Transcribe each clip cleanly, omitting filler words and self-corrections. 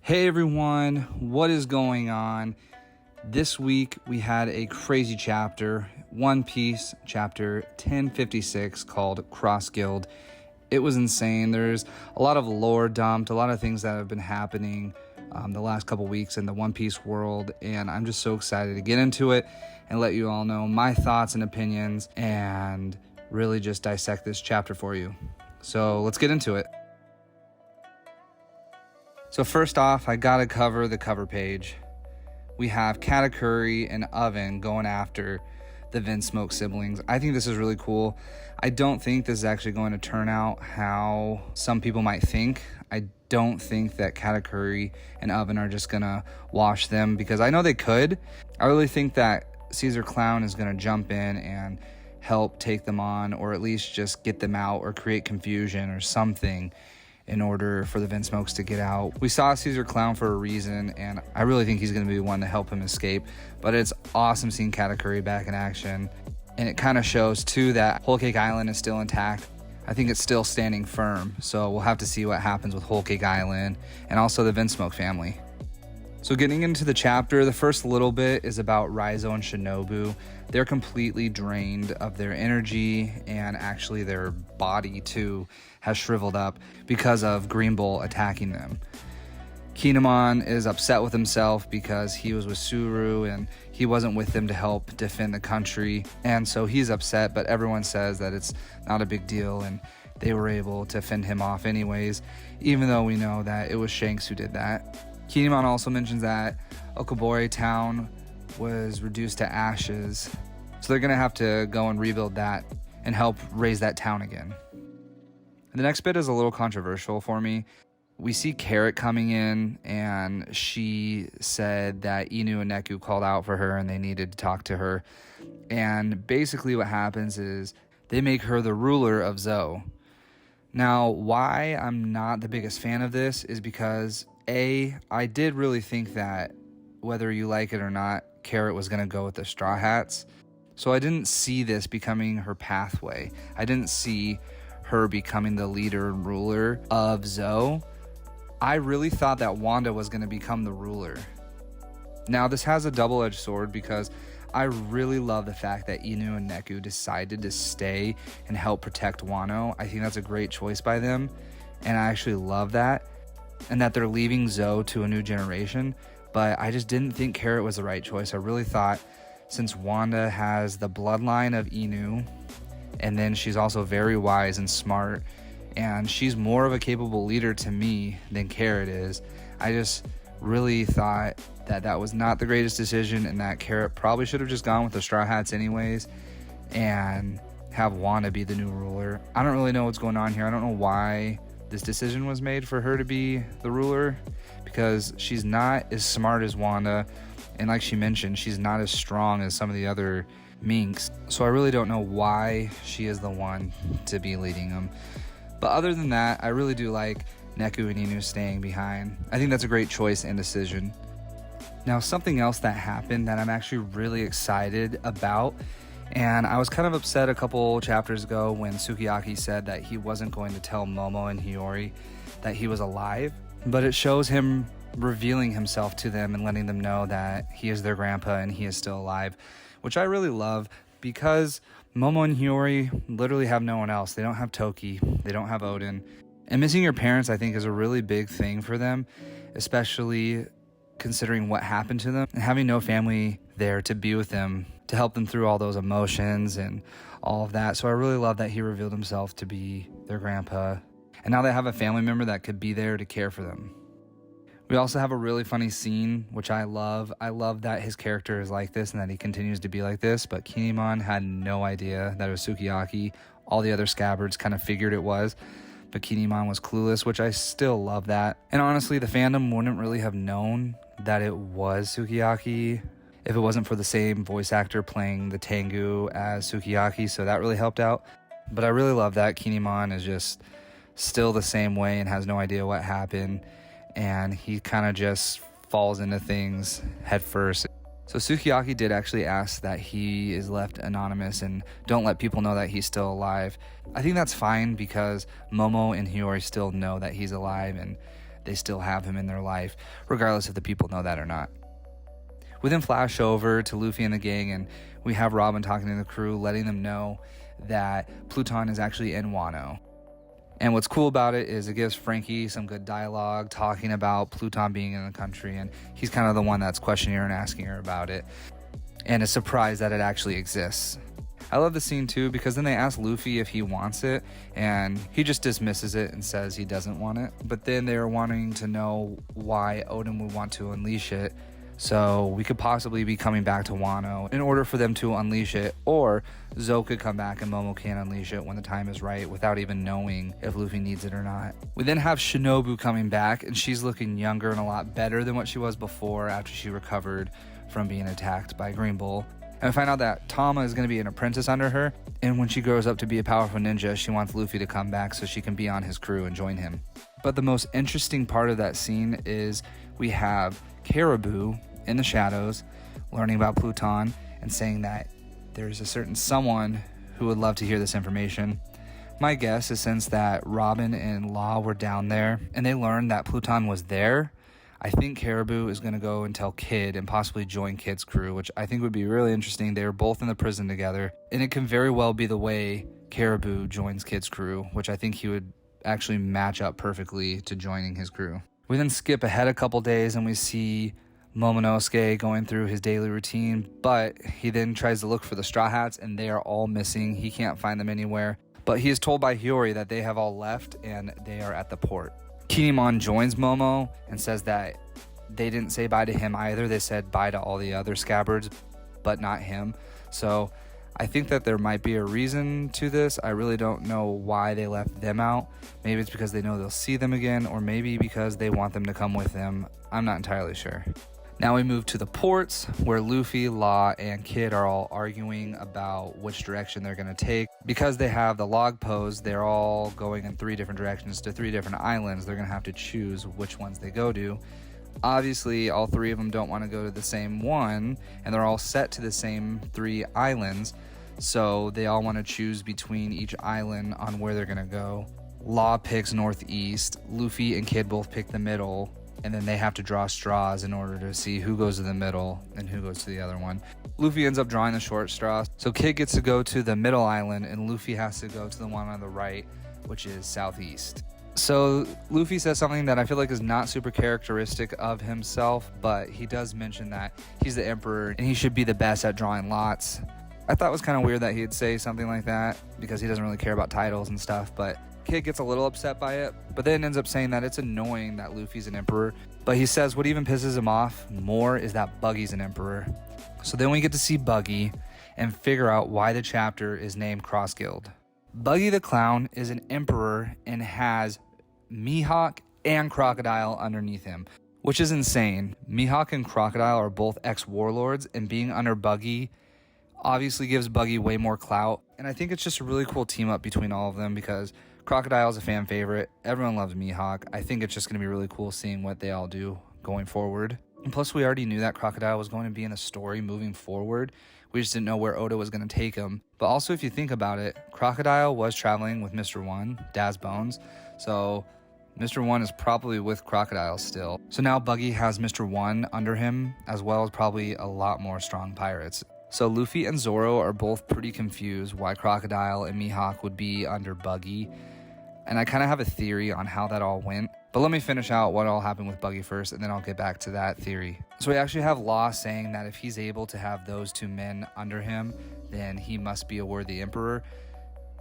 Hey everyone, what is going on? This week we had a crazy chapter, One Piece chapter 1056 called Cross Guild. It was insane. There's a lot of lore dumped, a lot of things that have been happening the last couple weeks in the One Piece world, and I'm just so excited to get into it and let you all know my thoughts and opinions and really just dissect this chapter for you. So let's get into it. So first off, I gotta cover the cover page. We have Katakuri and Oven going after the Vinsmoke siblings. I think this is really cool. I don't think this is actually going to turn out how some people might think. I don't think that Katakuri and Oven are just gonna wash them, because I know they could. I really think that Caesar Clown is gonna jump in and help take them on, or at least just get them out or create confusion or something in order for the Vinsmokes to get out. We saw Caesar Clown for a reason, and I really think he's going to be the one to help him escape. But it's awesome seeing Katakuri back in action. And it kind of shows, too, that Whole Cake Island is still intact. I think it's still standing firm. So we'll have to see what happens with Whole Cake Island and also the Vinsmoke family. So getting into the chapter, the first little bit is about Raizo and Shinobu. They're completely drained of their energy, and actually their body too has shriveled up because of Green Bull attacking them. Kinemon is upset with himself because he was with Suru and he wasn't with them to help defend the country, and so he's upset, but everyone says that it's not a big deal and they were able to fend him off anyways, even though we know that it was Shanks who did that. Kinemon also mentions that Okobore town was reduced to ashes, so they're going to have to go and rebuild that and help raise that town again. The next bit is a little controversial for me. We see Carrot coming in, and she said that Inu and Neku called out for her and they needed to talk to her. And basically what happens is they make her the ruler of Zou. Now, why I'm not the biggest fan of this is because I did really think that whether you like it or not, Carrot was going to go with the Straw Hats. So I didn't see this becoming her pathway. I didn't see her becoming the leader and ruler of Zou. I really thought that Wanda was going to become the ruler. Now, this has a double-edged sword because I really love the fact that Inu and Neku decided to stay and help protect Wano. I think that's a great choice by them, and I actually love that. And that they're leaving Zou to a new generation, but I just didn't think Carrot was the right choice. I really thought, since Wanda has the bloodline of Inu, and then she's also very wise and smart, and she's more of a capable leader to me than Carrot is, I just really thought that that was not the greatest decision, and that Carrot probably should have just gone with the Straw Hats anyways and have Wanda be the new ruler. I don't really know what's going on here. I don't know why this decision was made for her to be the ruler, because she's not as smart as Wanda, and like she mentioned, she's not as strong as some of the other minks, so I really don't know why she is the one to be leading them. But other than that, I really do like Neku and Inu staying behind. I think that's a great choice and decision. Now, something else that happened that I'm actually really excited about, and I was kind of upset a couple chapters ago when Sukiyaki said that he wasn't going to tell Momo and Hiyori that he was alive, but it shows him revealing himself to them and letting them know that he is their grandpa and he is still alive, which I really love, because Momo and Hiyori literally have no one else. They don't have Toki, they don't have Odin, and missing your parents, I think, is a really big thing for them, especially considering what happened to them, and having no family there to be with them, to help them through all those emotions and all of that. So I really love that he revealed himself to be their grandpa, and now they have a family member that could be there to care for them. We also have a really funny scene, which I love. I love that his character is like this and that he continues to be like this, but Kinemon had no idea that it was Sukiyaki. All the other scabbards kind of figured it was, but Kinemon was clueless, which I still love that. And honestly, the fandom wouldn't really have known that it was Sukiyaki if it wasn't for the same voice actor playing the Tengu as Sukiyaki, so that really helped out. But I really love that Kinemon is just still the same way and has no idea what happened, and he kind of just falls into things head first. So Sukiyaki did actually ask that he is left anonymous and don't let people know that he's still alive. I think that's fine because Momo and Hiyori still know that he's alive, and they still have him in their life, regardless if the people know that or not. We then flash over to Luffy and the gang, and we have Robin talking to the crew, letting them know that Pluton is actually in Wano. And what's cool about it is it gives Frankie some good dialogue talking about Pluton being in the country, and he's kind of the one that's questioning her and asking her about it, and is surprised that it actually exists. I love the scene too, because then they ask Luffy if he wants it, and he just dismisses it and says he doesn't want it. But then they are wanting to know why Oden would want to unleash it, so we could possibly be coming back to Wano in order for them to unleash it, or Zoe could come back and Momo can unleash it when the time is right without even knowing if Luffy needs it or not. We then have Shinobu coming back, and she's looking younger and a lot better than what she was before after she recovered from being attacked by Green Bull. And we find out that Tama is going to be an apprentice under her, and when she grows up to be a powerful ninja, she wants Luffy to come back so she can be on his crew and join him. But the most interesting part of that scene is we have Caribou in the shadows learning about Pluton and saying that there's a certain someone who would love to hear this information. My guess is since that Robin and Law were down there and they learned that Pluton was there, I think Caribou is going to go and tell Kid and possibly join Kid's crew, which I think would be really interesting. They were both in the prison together, and it can very well be the way Caribou joins Kid's crew, which I think he would actually match up perfectly to joining his crew. We then skip ahead a couple days and we see Momonosuke going through his daily routine, but he then tries to look for the Straw Hats and they are all missing. He can't find them anywhere, but he is told by Hiyori that they have all left and they are at the port. Kinemon joins Momo and says that they didn't say bye to him either. They said bye to all the other scabbards, but not him. So I think that there might be a reason to this. I really don't know why they left them out. Maybe it's because they know they'll see them again, or maybe because they want them to come with them. I'm not entirely sure. Now we move to the ports, where Luffy, Law, and Kid are all arguing about which direction they're going to take. Because they have the log pose, they're all going in 3 different directions to 3 different islands. They're going to have to choose which ones they go to. Obviously, all 3 of them don't want to go to the same one, and they're all set to the same 3 islands, so they all want to choose between each island on where they're going to go. Law picks northeast, Luffy and Kid both pick the middle, and then they have to draw straws in order to see who goes to the middle and who goes to the other one. Luffy ends up drawing the short straw, so Kid gets to go to the middle island, and Luffy has to go to the one on the right, which is southeast. So Luffy says something that I feel like is not super characteristic of himself, but he does mention that he's the emperor and he should be the best at drawing lots. I thought it was kind of weird that he'd say something like that because he doesn't really care about titles and stuff, but Kid gets a little upset by it, but then ends up saying that it's annoying that Luffy's an emperor. But he says what even pisses him off more is that Buggy's an emperor. So then we get to see Buggy and figure out why the chapter is named Cross Guild. Buggy the Clown is an emperor and has Mihawk and Crocodile underneath him, which is insane. Mihawk and Crocodile are both ex-warlords, and being under Buggy obviously gives Buggy way more clout. And I think it's just a really cool team up between all of them because Crocodile's a fan favorite. Everyone loves Mihawk. I think it's just going to be really cool seeing what they all do going forward. And plus, we already knew that Crocodile was going to be in the story moving forward. We just didn't know where Oda was going to take him. But also, if you think about it, Crocodile was traveling with Mr. One, Daz Bones. So Mr. One is probably with Crocodile still. So now Buggy has Mr. One under him, as well as probably a lot more strong pirates. So Luffy and Zoro are both pretty confused why Crocodile and Mihawk would be under Buggy. And I kind of have a theory on how that all went. But let me finish out what all happened with Buggy first, and then I'll get back to that theory. So we actually have Law saying that if he's able to have those 2 men under him, then he must be a worthy emperor.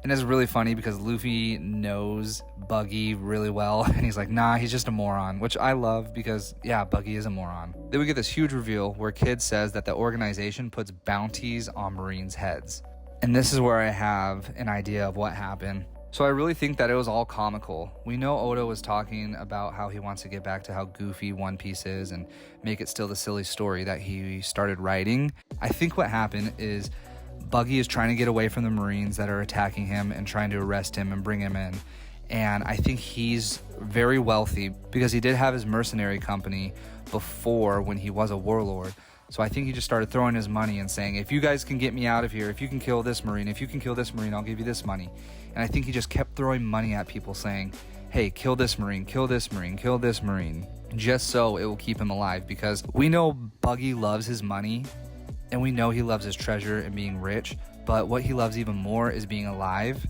And it's really funny because Luffy knows Buggy really well, and he's like, nah, he's just a moron, which I love because, yeah, Buggy is a moron. Then we get this huge reveal where Kid says that the organization puts bounties on Marines' heads. And this is where I have an idea of what happened. So I really think that it was all comical. We know Oda was talking about how he wants to get back to how goofy One Piece is and make it still the silly story that he started writing. I think what happened is Buggy is trying to get away from the Marines that are attacking him and trying to arrest him and bring him in. And I think he's very wealthy because he did have his mercenary company before when he was a warlord. So I think he just started throwing his money and saying, if you guys can get me out of here, if you can kill this Marine, if you can kill this Marine, I'll give you this money. And I think he just kept throwing money at people saying, hey, kill this Marine, kill this Marine, kill this Marine, just so it will keep him alive, because we know Buggy loves his money and we know he loves his treasure and being rich, but what he loves even more is being alive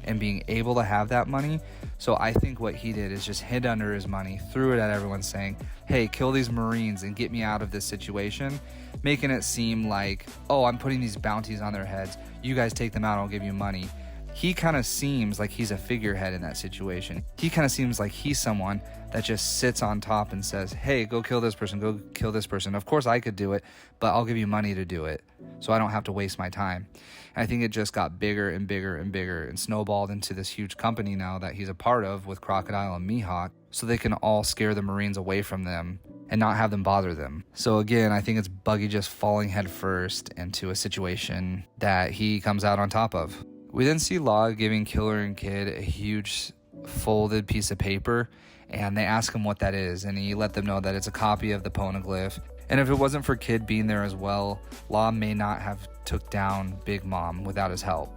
and being able to have that money. So I think what he did is just hid under his money, threw it at everyone saying, hey, kill these Marines and get me out of this situation, making it seem like, oh, I'm putting these bounties on their heads, you guys take them out, I'll give you money. He kind of seems like he's a figurehead in that situation. He kind of seems like he's someone that just sits on top and says, hey, go kill this person, go kill this person. Of course I could do it, but I'll give you money to do it so I don't have to waste my time. And I think it just got bigger and bigger and bigger and snowballed into this huge company now that he's a part of with Crocodile and Mihawk, so they can all scare the Marines away from them and not have them bother them. So again, I think it's Buggy just falling headfirst into a situation that he comes out on top of. We then see Law giving Killer and Kid a huge folded piece of paper, and they ask him what that is, and he let them know that it's a copy of the Poneglyph. And if it wasn't for Kid being there as well, Law may not have took down Big Mom without his help.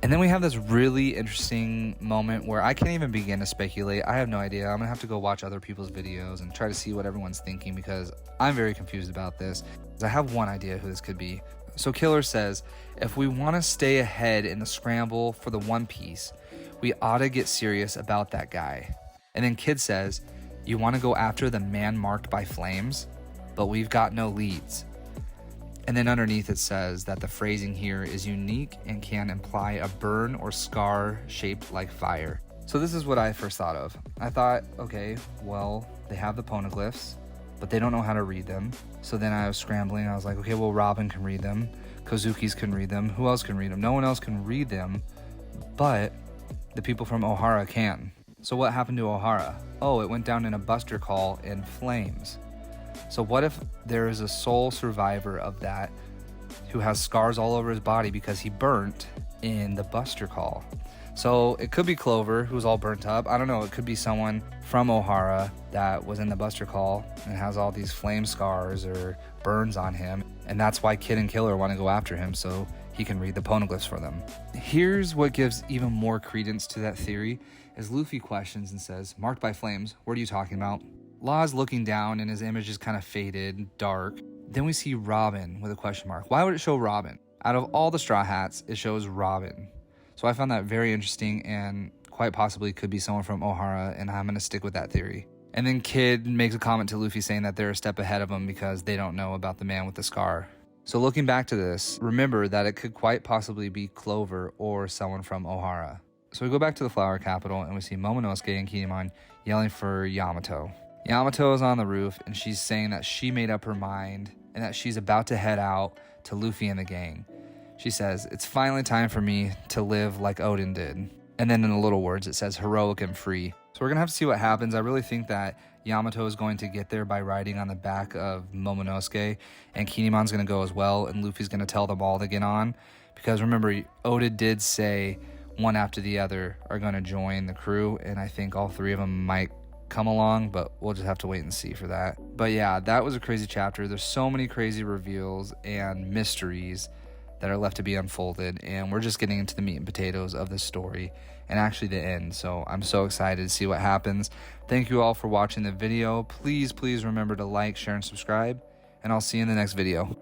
And then we have this really interesting moment where I can't even begin to speculate. I have no idea. I'm gonna have to go watch other people's videos and try to see what everyone's thinking, because I'm very confused about this. I have one idea who this could be. So Killer says, if we want to stay ahead in the scramble for the One Piece, we ought to get serious about that guy. And then Kid says, you want to go after the man marked by flames, but we've got no leads. And then underneath it says that the phrasing here is unique and can imply a burn or scar shaped like fire. So this is what I first thought of. I thought, okay, well, they have the Poneglyphs, but they don't know how to read them. So then I was scrambling. I was like, okay, well, Robin can read them. Kozuki's can read them. Who else can read them? No one else can read them, but the people from Ohara can. So what happened to Ohara? Oh, it went down in a Buster Call in flames. So what if there is a sole survivor of that who has scars all over his body because he burnt in the Buster Call? So it could be Clover, who's all burnt up. I don't know. It could be someone from Ohara that was in the Buster Call and has all these flame scars or burns on him. And that's why Kid and Killer want to go after him, so he can read the Poneglyphs for them. Here's what gives even more credence to that theory, is Luffy questions and says, marked by flames, what are you talking about? Law's looking down and his image is kind of faded, dark. Then we see Robin with a question mark. Why would it show Robin? Out of all the Straw Hats, it shows Robin. So I found that very interesting and quite possibly could be someone from Ohara, and I'm going to stick with that theory. And then Kid makes a comment to Luffy saying that they're a step ahead of him because they don't know about the man with the scar. So looking back to this, remember that it could quite possibly be Clover or someone from Ohara. So we go back to the Flower Capital and we see Momonosuke and Kinemon yelling for Yamato. Yamato is on the roof and she's saying that she made up her mind and that she's about to head out to Luffy and the gang. She says, it's finally time for me to live like Odin did. And then in the little words, it says heroic and free. So we're going to have to see what happens. I really think that Yamato is going to get there by riding on the back of Momonosuke, and Kinemon's going to go as well, and Luffy's going to tell them all to get on. Because remember, Oda did say one after the other are going to join the crew, and I think all three of them might come along, but we'll just have to wait and see for that. But yeah, that was a crazy chapter. There's so many crazy reveals and mysteries that are left to be unfolded, and we're just getting into the meat and potatoes of this story and actually the end. So I'm so excited to see what happens. Thank you all for watching the video. Please remember to like, share, and subscribe, and I'll see you in the next video.